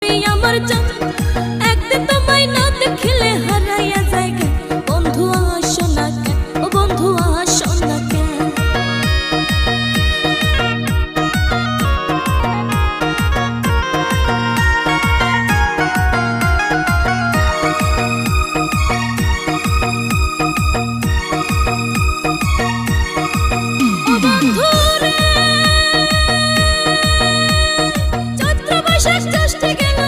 তুমি আমার জান, একদিন তোমায় না দেখিলে হারাইয়া যায় জ্ঞান। বন্ধু আসো না কেন, ও বন্ধু আসো না কেন। ও বন্ধু রে, চৈত্র বৈশাখ জ্যৈষ্ঠ গেল